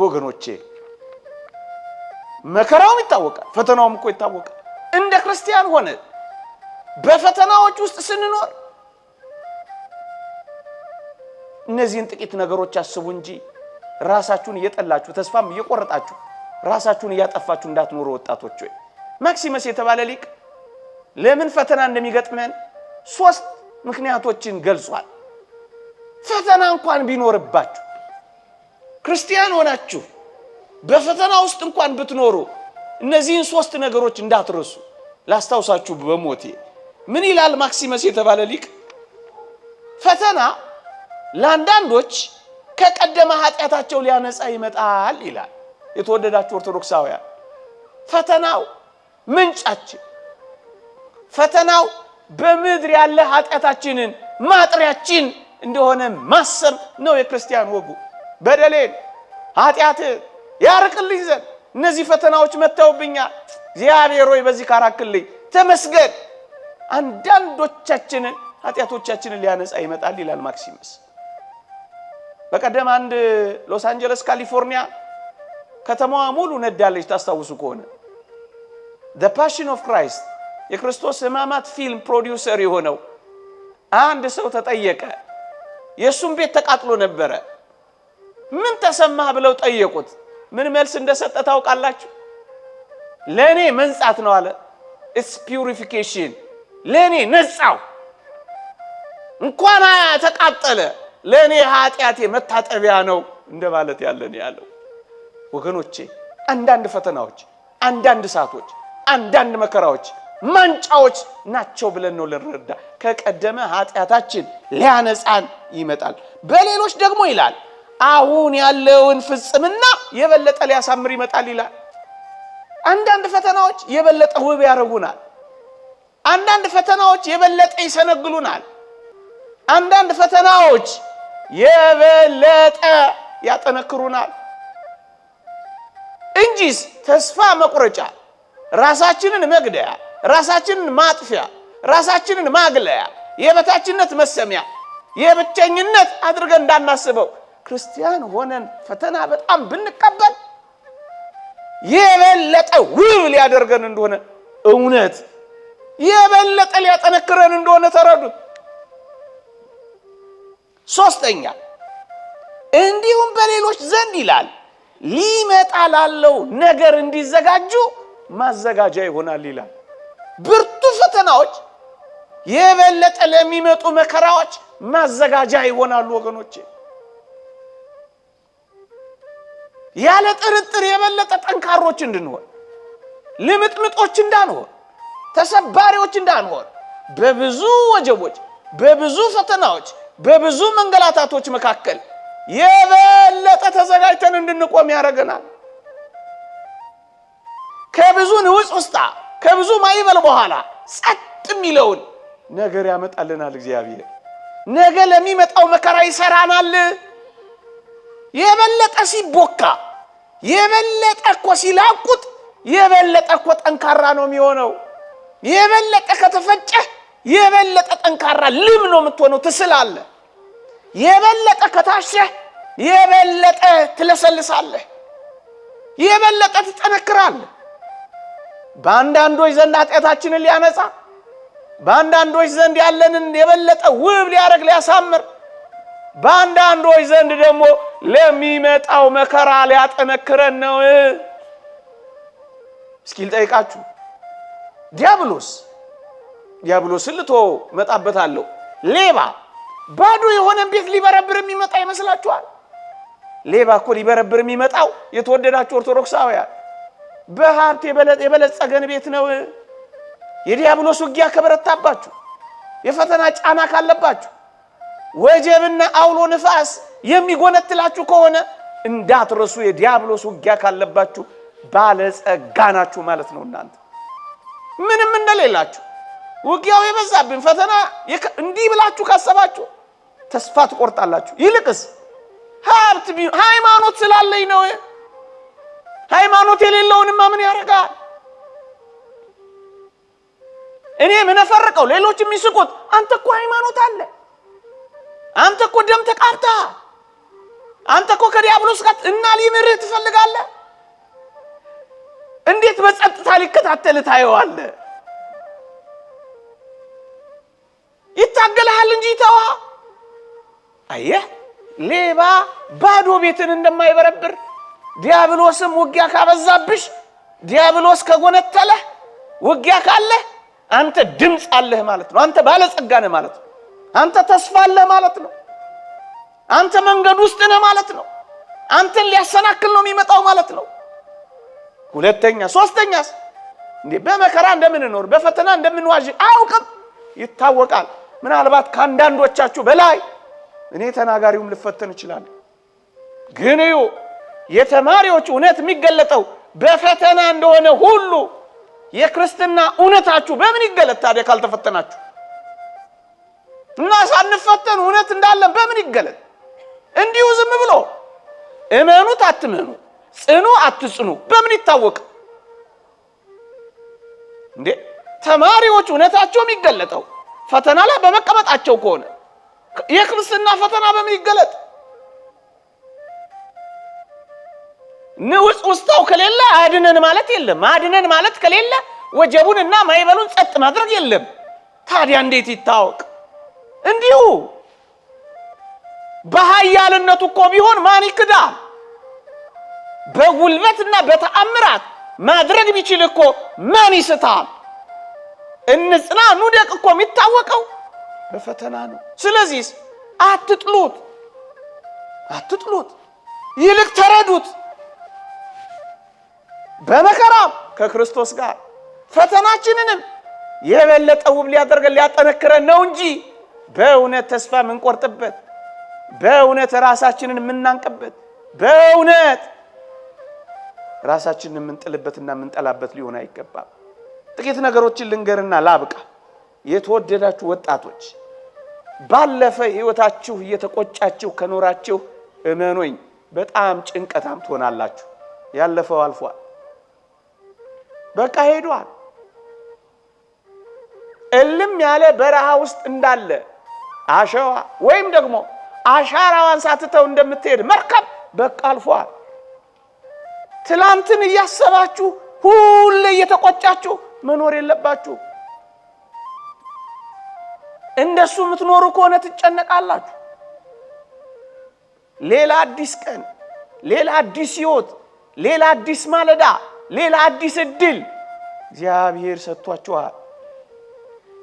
ወገኖቼ መከራውም ይታወቃል ፈተናውም እኮ ይታወቃል እንደ ክርስቲያን ሆነ በፈተናዎች ውስጥ ስንኖር እነዚህን ጥቂት ነገሮች አስቡ እንጂ ራሳችሁን እየጠላችሁ ተስፋም እየቆረጣችሁ ራሳችሁን እያጠፋችሁ እንዳትኖሩ ወጣቶች ሆይ ማክሲመስ የተባለ ሊቅ ለምን ፈተና እንደሚገጥመን 3 ምክንያቶችን ገልጿል ፈተና እንኳን ቢኖርባችሁ ክርስቲያን ሆናችሁ በፈተና ውስጥ እንኳን ብትኖሩ እነዚህን 3 ነገሮች እንዳትረሱ ላስታውሳችሁ በሞቴ ምን ይላል ማክሲመስ የተባለ ሊቅ ፈተና ለአንዳንዶች ከቀደመ ኃጢአታቸው ሊያነጻ ይመጣል ይላል የተወደዳችሁ ኦርቶዶክሳውያን ፈተናው ምንጫችን ፈተናው በምድር ያለ ኃጢአታችንን ማጥሪያችን እንደሆነ ማሰብ ነው የክርስቲያን ወጉ በደሌን ኃጢአት ያርቅልኝ ዘንድ እነዚህ ፈተናዎች መተውብኛል እግዚአብሔር ሆይ በዚህ ካራክልኝ ተመስገን አንዳንዶቻችንን ኃጢአቶቻችንን ሊያነጻ ይመጣል ይላል ማክሲመስ በቀደም አንድ ሎስ አንጀለስ ካሊፎርኒያ ከተማዋ ሙሉ ነዳለች ታስታውሱ ከሆነ the passion of christ የክርስቶስ ሕማማት ፊልም ፕሮዲዩሰር የሆነው አንድ ሰው ተጠየቀ የሱም ቤት ተቃጥሎ ነበር ምን ተሰማህ ብለው ጠየቁት ምን መልስ እንደሰጠ ታውቃላችሁ ለኔ መንጻት ነው አለ it's purification ለኔ ነጻው እንኳን ተቃጠለ ለኔ ኃጢአቴ መታጠቢያ ነው እንደማለት ያለን ያለው ወገኖቼ አንዳንድ ፈተናዎች አንዳንድ ሰዓቶች አንዳንድ መከራዎች ማንጫዎች ናቸው ብለን ነው ለረዳ ከቀደመ ኃጢአታችን ሊያነጻን ይመጣል በሌሎች ደግሞ ይላል አሁን ያለውን ፍጽምና የበለጠ ሊያሳምር ይመጣል ይላል አንዳንድ ፈተናዎች የበለጠ ውብ ያረጉናል አንዳንድ ፈተናዎች የበለጠ ይሰነግሉናል አንዳንድ ፈተናዎች የበለጠ ያጠነክሩናል እንጂስ ተስፋ መቁረጫ ራሳችንን መግደያ ራሳችንን ማጥፊያ ራሳችንን ማግለያ የበታችነት መሰሚያ የብቸኝነት አድርገን እንዳናስበው ክርስቲያን ሆነን ፈተና በጣም ብንቀበል የበለጠ ውብ ሊያደርገን እንደሆነ እውነት የበለጠ ሊያጠነክረን እንደሆነ ተረዱት ሶስተኛ እንዲሁም በሌሎች ዘንድ ይላል ሊመጣ ላለው ነገር እንዲዘጋጁ ማዘጋጃ ይሆናል ይላል ብርቱ ፈተናዎች የበለጠ ለሚመጡ መከራዎች ማዘጋጃ ይሆናሉ ወገኖቼ ያለ ጥርጥር የበለጠ ጠንካሮች እንድንሆን ልምጥምጦች እንዳንሆን ተሰባሪዎች እንዳንሆን በብዙ ወጀቦች በብዙ ፈተናዎች በብዙ መንገላታቶች መካከል የበለጠ ተዘጋጅተን እንድንቆም ያረጋናል ከብዙ ንውጽ ውስጥ ከብዙ ማይበል በኋላ ጸጥ የሚለውን ነገር ያመጣልናል እግዚአብሔር ነገ ለሚመጣው መከራ ይሰራናል የበለጠ ሲቦካ የበለጠ እኮ ሲላቁት የበለጠ እኮ ጠንካራ ነው የሚሆነው የበለጠ ከተፈጨ የበለጠ ጠንካራ ልም ነው የምትሆነው ትስላለህ የበለጠ ከታሸ የበለጠ ትለሰልሳለህ የበለጠ ትጠነክራለህ በአንዳንዶች ዘንድ ኃጢአታችንን ሊያነጻ በአንዳንዶች ዘንድ ያለንን የበለጠ ውብ ሊያረግ ሊያሳምር በአንዳንዶች ዘንድ ደግሞ ለሚመጣው መከራ ሊያጠነክረን ነው እስኪ ልጠይቃችሁ ዲያብሎስን ልቶ መጣበታለሁ ሌባ ባዶ የሆነ ቤት ሊበረብር የሚመጣ ይመስላችኋል ሌባ እኮ ሊበረብር የሚመጣው የተወደዳችሁ ኦርቶዶክሳውያን በሀብት የበለጸገን ቤት ነው የዲያብሎስ ውጊያ ከበረታባችሁ የፈተና ጫና ካለባችሁ ወጀብና አውሎ ንፋስ የሚጎነትላችሁ ከሆነ እንዳትረሱ የዲያብሎስ ውጊያ ካለባችሁ ባለጸጋናችሁ ማለት ነው እናንተ ምንም እንደሌላችሁ ውጊያው የበዛብን ፈተና እንዲህ ብላችሁ ካሰባችሁ ተስፋ ትቆርጣላችሁ ይልቅስ ሀብት ሃይማኖት ስላለኝ ነው ሃይማኖት የሌለውንማ ምን ያረጋል እኔ ምን አፈርቀው ሌሎች የሚስቁት አንተ እኮ ሃይማኖት አለ አንተ እኮ ደም ተቃብታ አንተ እኮ ከዲያብሎስ ጋር እና ሊምርህ ትፈልጋለህ? እንዴት በጸጥታ ሊከታተልህ ታየዋለህ? ይታገላል እንጂ ተዋ። አየህ ሌባ ባዶ ቤትን እንደማይበረብር ዲያብሎስም ውጊያ ካበዛብሽ ዲያብሎስ ከጎነተለ ውጊያ ካለ አንተ ድምጽ አለህ ማለት ነው። አንተ ባለጸጋ ነህ ማለት ነው። አንተ ተስፋ አለህ ማለት ነው። አንተ መንገድ ውስጥ ነህ ማለት ነው። አንተን ሊያሰናክል ነው የሚመጣው ማለት ነው። ሁለተኛ ሶስተኛስ እንዴ በመከራ እንደምንኖር በፈተና እንደምንዋዥ አውቅም ይታወቃል። ምናልባት ካንዳንዶቻችሁ በላይ እኔ ተናጋሪውም ልፈተን ይችላል። ግን የተማሪዎች እውነት የሚገለጠው በፈተና እንደሆነ ሁሉ የክርስትና እውነታችሁ በምን ይገለጥ ታዲያ ካልተፈተናችሁ? እና ሳንፈተን እውነት እንዳለ በምን ይገለጥ? እንዲሁ ዝም ብሎ እመኑት አትመኑ ጽኑ አትጽኑ በምን ይታወቅ እንዴ? ተማሪዎች እውነታቸው የሚገለጠው ፈተና ላይ በመቀመጣቸው ከሆነ የክርስትና ፈተና በምን ይገለጥ? ንውጽ ውስጣው ከሌለ አድነን ማለት የለም። አድነን ማለት ከሌለ ወጀቡንና ማይበሉን ጸጥ ማድረግ የለም። ታዲያ እንዴት ይታወቅ? እንዲሁ በኃያልነቱ እኮ ቢሆን ማን ይክዳል? በጉልበትና በተአምራት ማድረግ ቢችል እኮ ማን ይስታል? እንጽና ኑደቅ እኮ የሚታወቀው በፈተና ነው። ስለዚህ አትጥሉት ይልቅ ተረዱት። በመከራም ከክርስቶስ ጋር ፈተናችንንም የበለጠ ውብ ሊያደርገን ሊያጠነክረን ነው እንጂ በእውነት ተስፋ የምንቆርጥበት በእውነት ራሳችንን የምናንቅበት በእውነት ራሳችንን የምንጥልበትና የምንጠላበት ሊሆን አይገባም። ጥቂት ነገሮችን ልንገርና ላብቃ። የተወደዳችሁ ወጣቶች ባለፈ ህይወታችሁ እየተቆጫችሁ ከኖራችሁ እመኑኝ በጣም ጭንቀታም ትሆናላችሁ። ያለፈው አልፏል፣ በቃ ሄዷል። እልም ያለ በረሃ ውስጥ እንዳለ አሸዋ ወይም ደግሞ አሻራዋን ሳትተው እንደምትሄድ መርከብ በቃ አልፏል። ትላንትን እያሰባችሁ ሁሌ እየተቆጫችሁ መኖር የለባችሁ። እንደሱ የምትኖሩ ከሆነ ትጨነቃላችሁ። ሌላ አዲስ ቀን፣ ሌላ አዲስ ህይወት፣ ሌላ አዲስ ማለዳ፣ ሌላ አዲስ እድል እግዚአብሔር ሰጥቷችኋል።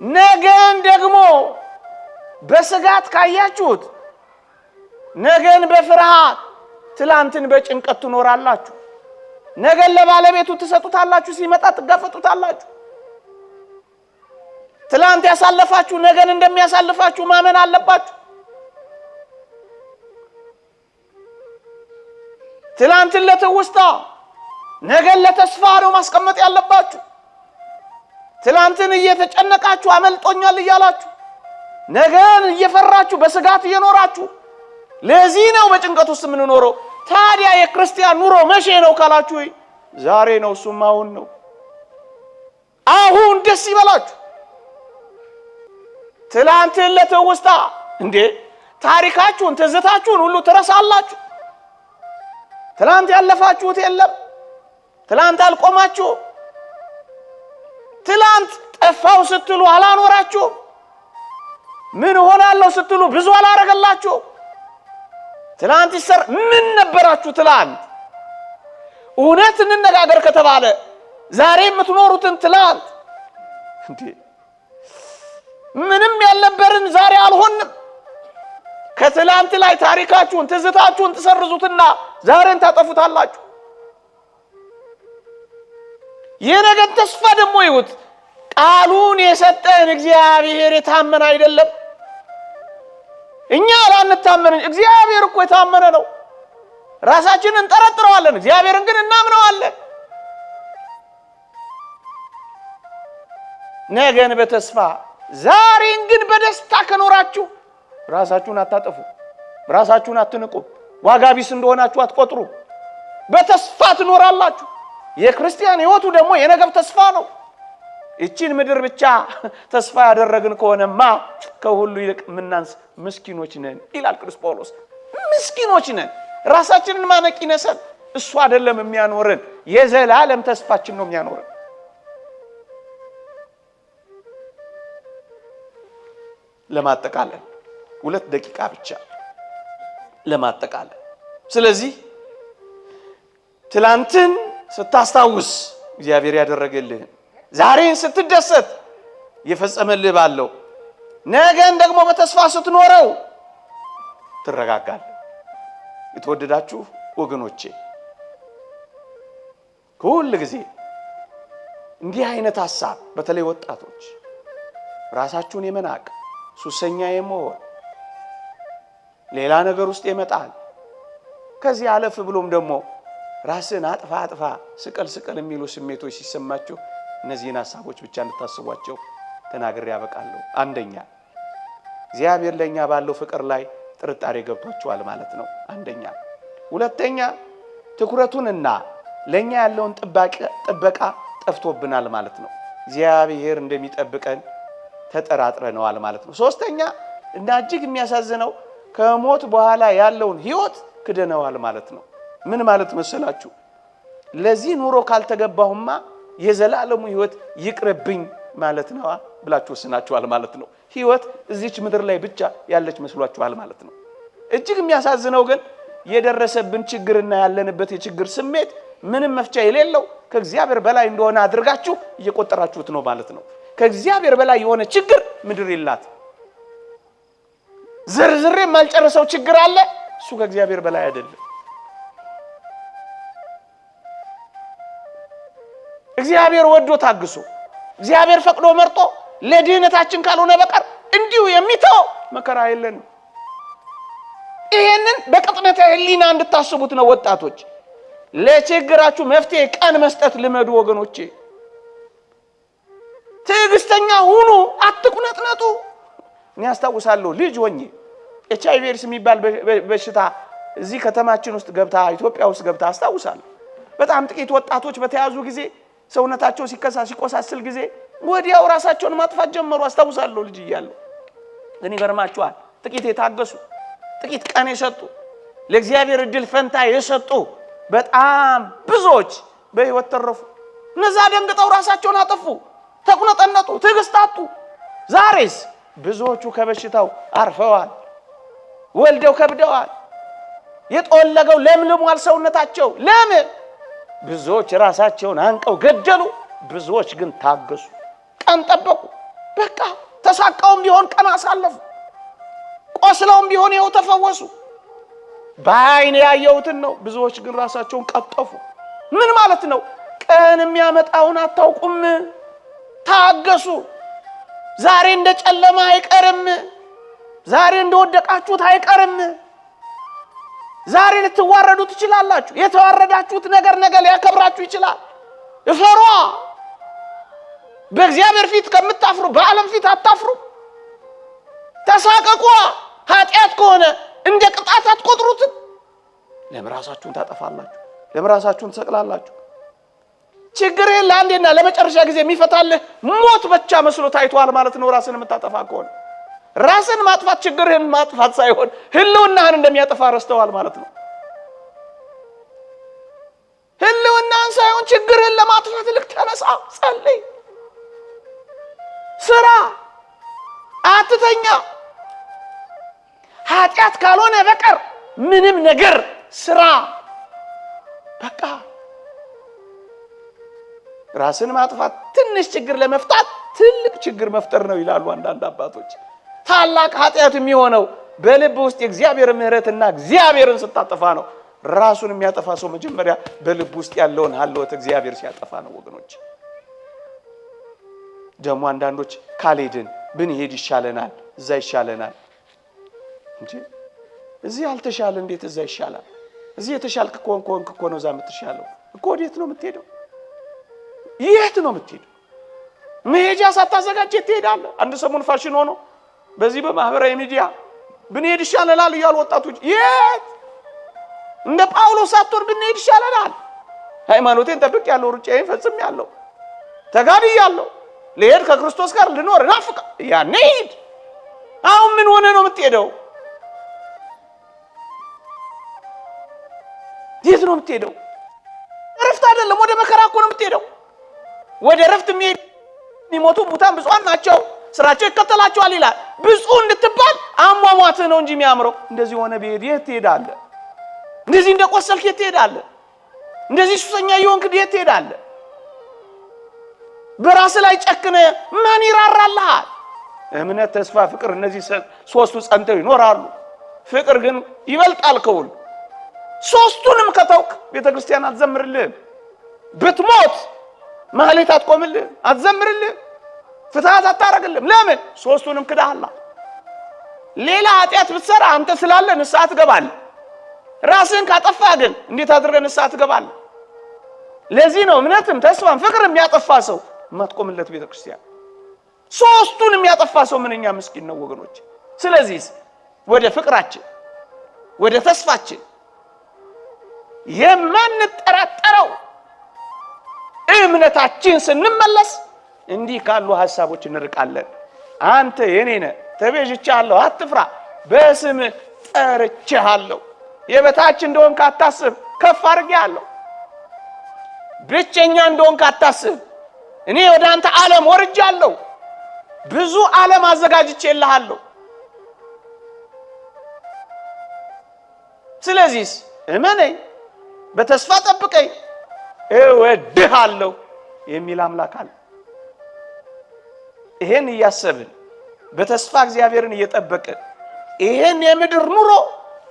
ነገን ደግሞ በስጋት ካያችሁት ነገን በፍርሃት ትላንትን በጭንቀት ትኖራላችሁ። ነገን ለባለቤቱ ትሰጡታላችሁ፣ ሲመጣ ትጋፈጡታላችሁ። ትላንት ያሳለፋችሁ ነገን እንደሚያሳልፋችሁ ማመን አለባችሁ። ትላንትን ለትውስታ ነገን ለተስፋ ነው ማስቀመጥ ያለባችሁ። ትላንትን እየተጨነቃችሁ አመልጦኛል እያላችሁ ነገን እየፈራችሁ በስጋት እየኖራችሁ ለዚህ ነው በጭንቀት ውስጥ የምንኖረው። ታዲያ የክርስቲያን ኑሮ መቼ ነው ካላችሁ ዛሬ ነው። እሱም አሁን ነው። አሁን ደስ ይበላችሁ። ትላንትን ለትውስታ እንዴ ታሪካችሁን ትዝታችሁን ሁሉ ትረሳላችሁ። ትላንት ያለፋችሁት የለም። ትላንት አልቆማችሁ። ትላንት ጠፋው ስትሉ አላኖራችሁ። ምን ሆናለሁ ስትሉ ብዙ አላረገላችሁ። ትላንት ይሰር ምን ነበራችሁ? ትላንት እውነት እንነጋገር ከተባለ ዛሬ የምትኖሩትን ትላንት እንዴ ምንም ያልነበርን ዛሬ አልሆንም። ከትላንት ላይ ታሪካችሁን ትዝታችሁን ትሰርዙትና ዛሬን ታጠፉታላችሁ። የነገን ተስፋ ደግሞ ይሁት ቃሉን የሰጠን እግዚአብሔር የታመነ አይደለም። እኛ ላንታመን እግዚአብሔር እኮ የታመነ ነው። ራሳችንን እንጠረጥረዋለን፣ እግዚአብሔርን ግን እናምነዋለን። ነገን በተስፋ ዛሬን ግን በደስታ ከኖራችሁ ራሳችሁን አታጠፉ፣ ራሳችሁን አትንቁ፣ ዋጋ ቢስ እንደሆናችሁ አትቆጥሩ። በተስፋ ትኖራላችሁ። የክርስቲያን ህይወቱ ደግሞ የነገብ ተስፋ ነው። እቺን ምድር ብቻ ተስፋ ያደረግን ከሆነማ ከሁሉ ይልቅ ምናንስ ምስኪኖች ነን ይላል ቅዱስ ጳውሎስ። ምስኪኖች ነን። ራሳችንን ማነቅ ይነሳል። እሱ አይደለም የሚያኖረን፣ የዘላለም ተስፋችን ነው የሚያኖረን። ለማጠቃለል 2 ደቂቃ ብቻ ለማጠቃለል። ስለዚህ ትላንትን ስታስታውስ እግዚአብሔር ያደረገልህን፣ ዛሬን ስትደሰት የፈጸመልህ ባለው፣ ነገን ደግሞ በተስፋ ስትኖረው ትረጋጋለህ። የተወደዳችሁ ወገኖቼ ሁሉ ጊዜ እንዲህ አይነት ሐሳብ በተለይ ወጣቶች ራሳችሁን የመናቅ ሱሰኛ የመሆን ሌላ ነገር ውስጥ ይመጣል። ከዚህ አለፍ ብሎም ደግሞ ራስን አጥፋ ስቀል የሚሉ ስሜቶች ሲሰማችሁ እነዚህን ሐሳቦች ብቻ እንድታስቧቸው ተናግሬ ያበቃለሁ። አንደኛ እግዚአብሔር ለኛ ባለው ፍቅር ላይ ጥርጣሬ ገብቷቸዋል ማለት ነው። አንደኛ። ሁለተኛ ትኩረቱንና ለኛ ያለውን ጥበቃ ጠፍቶብናል ማለት ነው። እግዚአብሔር እንደሚጠብቀን ተጠራጥረናል ማለት ነው። ሶስተኛ እና እጅግ የሚያሳዝነው ከሞት በኋላ ያለውን ህይወት ክደነዋል ማለት ነው። ምን ማለት መሰላችሁ? ለዚህ ኑሮ ካልተገባሁማ የዘላለሙ ህይወት ይቅርብኝ ማለት ነው ብላችሁ ወስናችኋል ማለት ነው። ህይወት እዚች ምድር ላይ ብቻ ያለች መስሏችኋል ማለት ነው። እጅግ የሚያሳዝነው ግን የደረሰብን ችግርና ያለንበት የችግር ስሜት ምንም መፍቻ የሌለው ከእግዚአብሔር በላይ እንደሆነ አድርጋችሁ እየቆጠራችሁት ነው ማለት ነው። ከእግዚአብሔር በላይ የሆነ ችግር ምድር የላት። ዝርዝሬ ማልጨረሰው ችግር አለ፣ እሱ ከእግዚአብሔር በላይ አይደለም። እግዚአብሔር ወዶ ታግሶ እግዚአብሔር ፈቅዶ መርጦ ለድህነታችን ካልሆነ በቀር እንዲሁ የሚተው መከራ የለንም። ይሄንን በቅጥነተ ህሊና እንድታስቡት ነው ወጣቶች። ለችግራችሁ መፍትሄ ቀን መስጠት ልመዱ ወገኖቼ። ትዕግስተኛ ሁኑ፣ አትቁነጥነጡ። እኔ አስታውሳለሁ ልጅ ሆኜ HIV ኤድስ የሚባል በሽታ እዚህ ከተማችን ውስጥ ገብታ ኢትዮጵያ ውስጥ ገብታ አስታውሳለሁ። በጣም ጥቂት ወጣቶች በተያዙ ጊዜ ሰውነታቸው ሲቆሳስል ጊዜ ወዲያው ራሳቸውን ማጥፋት ጀመሩ። አስታውሳለሁ ልጅ እያለሁ። ግን ይገርማችኋል ጥቂት የታገሱ፣ ጥቂት ቀን የሰጡ፣ ለእግዚአብሔር እድል ፈንታ የሰጡ በጣም ብዙዎች በህይወት ተረፉ። እነዛ ደንግጠው ራሳቸውን አጠፉ፣ ተቁነጠነጡ፣ ትዕግስት አጡ። ዛሬስ ብዙዎቹ ከበሽታው አርፈዋል፣ ወልደው ከብደዋል፣ የጠወለገው ለምልሟል ሰውነታቸው። ለምን? ብዙዎች ራሳቸውን አንቀው ገደሉ፣ ብዙዎች ግን ታገሱ፣ ቀን ጠበቁ። በቃ ተሳቀውም ቢሆን ቀን አሳለፉ፣ ቆስለውም ቢሆን ይኸው ተፈወሱ። በአይን ያየሁትን ነው። ብዙዎች ግን ራሳቸውን ቀጠፉ። ምን ማለት ነው? ቀን የሚያመጣውን አታውቁም። ታገሱ። ዛሬ እንደጨለማ አይቀርም። ዛሬ እንደወደቃችሁት አይቀርም። ዛሬ ልትዋረዱ ትችላላችሁ። የተዋረዳችሁት ነገር ነገ ሊያከብራችሁ ይችላል። እፈሩ። በእግዚአብሔር ፊት ከምታፍሩ በዓለም ፊት አታፍሩ። ተሳቀቁ። ኃጢአት ከሆነ እንደ ቅጣት አትቆጥሩትም። ለምራሳችሁን ታጠፋላችሁ፣ ለምራሳችሁን ትሰቅላላችሁ። ችግርህን ለአንዴና ለመጨረሻ ጊዜ የሚፈታልህ ሞት ብቻ መስሎ ታይቷል ማለት ነው። ራስን የምታጠፋ ከሆነ ራስን ማጥፋት ችግርህን ማጥፋት ሳይሆን ህልውናህን እንደሚያጠፋ ረስተዋል ማለት ነው። ህልውናህን ሳይሆን ችግርህን ለማጥፋት ልክ ተነሳ፣ ጸልይ፣ ስራ፣ አትተኛ። ኃጢአት ካልሆነ በቀር ምንም ነገር ስራ። በቃ ራስን ማጥፋት ትንሽ ችግር ለመፍታት ትልቅ ችግር መፍጠር ነው ይላሉ አንዳንድ አባቶች። ታላቅ ኃጢአት የሚሆነው በልብ ውስጥ የእግዚአብሔር ምህረትና እግዚአብሔርን ስታጠፋ ነው። ራሱን የሚያጠፋ ሰው መጀመሪያ በልብ ውስጥ ያለውን ሀልወት እግዚአብሔር ሲያጠፋ ነው ወገኖች። ደግሞ አንዳንዶች ካልሄድን ብንሄድ ይሻለናል፣ እዛ ይሻለናል እንጂ እዚህ አልተሻለ እንዴት እዛ ይሻላል? እዚህ የተሻልክ ኮንክ እኮ ነው እዛ የምትሻለው እኮ። ወዴት ነው የምትሄደው? የት ነው የምትሄደው? መሄጃ ሳታዘጋጅ ትሄዳለህ። አንድ ሰሞን ፋሽን ሆኖ በዚህ በማህበራዊ ሚዲያ ብንሄድ ይሻለናል እያሉ ወጣቶች የት እንደ ጳውሎስ ሳትወር ብንሄድ ይሻለናል። ሃይማኖቴን ጠብቄያለሁ፣ ሩጫዬን ፈጽሜያለሁ፣ ተጋድያለሁ፣ ልሄድ ከክርስቶስ ጋር ልኖር እናፍቃ ያኔ ሂድ። አሁን ምን ሆነ ነው የምትሄደው? የት ነው የምትሄደው? እረፍት አይደለም፣ ወደ መከራ እኮ ነው የምትሄደው። ወደ እረፍት የሚሞቱ ሙታን ብፁዓን ናቸው ስራቸው ይከተላቸዋል ይላል። ብፁዕ እንድትባል አሟሟትህ ነው እንጂ የሚያምረው። እንደዚህ ሆነ ብሄድ የት ትሄዳለህ? እንደዚህ እንደቆሰልክ የት ትሄዳለህ? እንደዚህ ሱሰኛ የሆንክ የት ትሄዳለህ? በራስ ላይ ጨክነ ማን ይራራልሃል? እምነት፣ ተስፋ፣ ፍቅር እነዚህ ሶስቱ ጸንተው ይኖራሉ። ፍቅር ግን ይበልጣል ከሁሉ። ሶስቱንም ከተውክ ቤተክርስቲያን አትዘምርልህም። ብትሞት ማህሌት አትቆምልህም፣ አትዘምርልህም፣ ፍትሃት አታረግልህም። ለምን? ሶስቱንም ክዳህላ። ሌላ ኃጢአት ብትሰራ አንተ ስላለ ንስሐ ትገባለህ። ራስህን ካጠፋ ግን እንዴት አድርገህ ንስሐ ትገባለህ? ለዚህ ነው እምነትም ተስፋም ፍቅርም ያጠፋ ሰው ማትቆምለት ቤተክርስቲያን። ሶስቱንም ያጠፋ ሰው ምንኛ ምስኪን ነው ወገኖች። ስለዚህ ወደ ፍቅራችን ወደ ተስፋችን የማንጠራጠረው እምነታችን ስንመለስ እንዲህ ካሉ ሐሳቦች እንርቃለን። አንተ የኔ ነህ፣ ተቤዥቻለሁ፣ አትፍራ፣ በስምህ ጠርቼሃለሁ። የበታች እንደሆንክ አታስብ፣ ከፍ አድርጌሃለሁ። ብቸኛ እንደሆንክ አታስብ፣ እኔ ወደ አንተ ዓለም ወርጃለሁ፣ ብዙ ዓለም አዘጋጅቼልሃለሁ። ስለዚህ እመነኝ፣ በተስፋ ጠብቀኝ፣ እወድሃለሁ የሚል አምላክ አለ። ይሄን እያሰብን በተስፋ እግዚአብሔርን እየጠበቅን ይሄን የምድር ኑሮ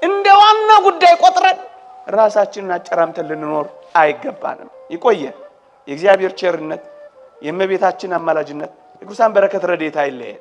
እንደ ዋና ጉዳይ ቆጥረን ራሳችንን አጨራምተን ልንኖር አይገባንም። ይቆየን። የእግዚአብሔር ቸርነት፣ የእመቤታችን አማላጅነት፣ የቅዱሳን በረከት ረድኤት አይለየን።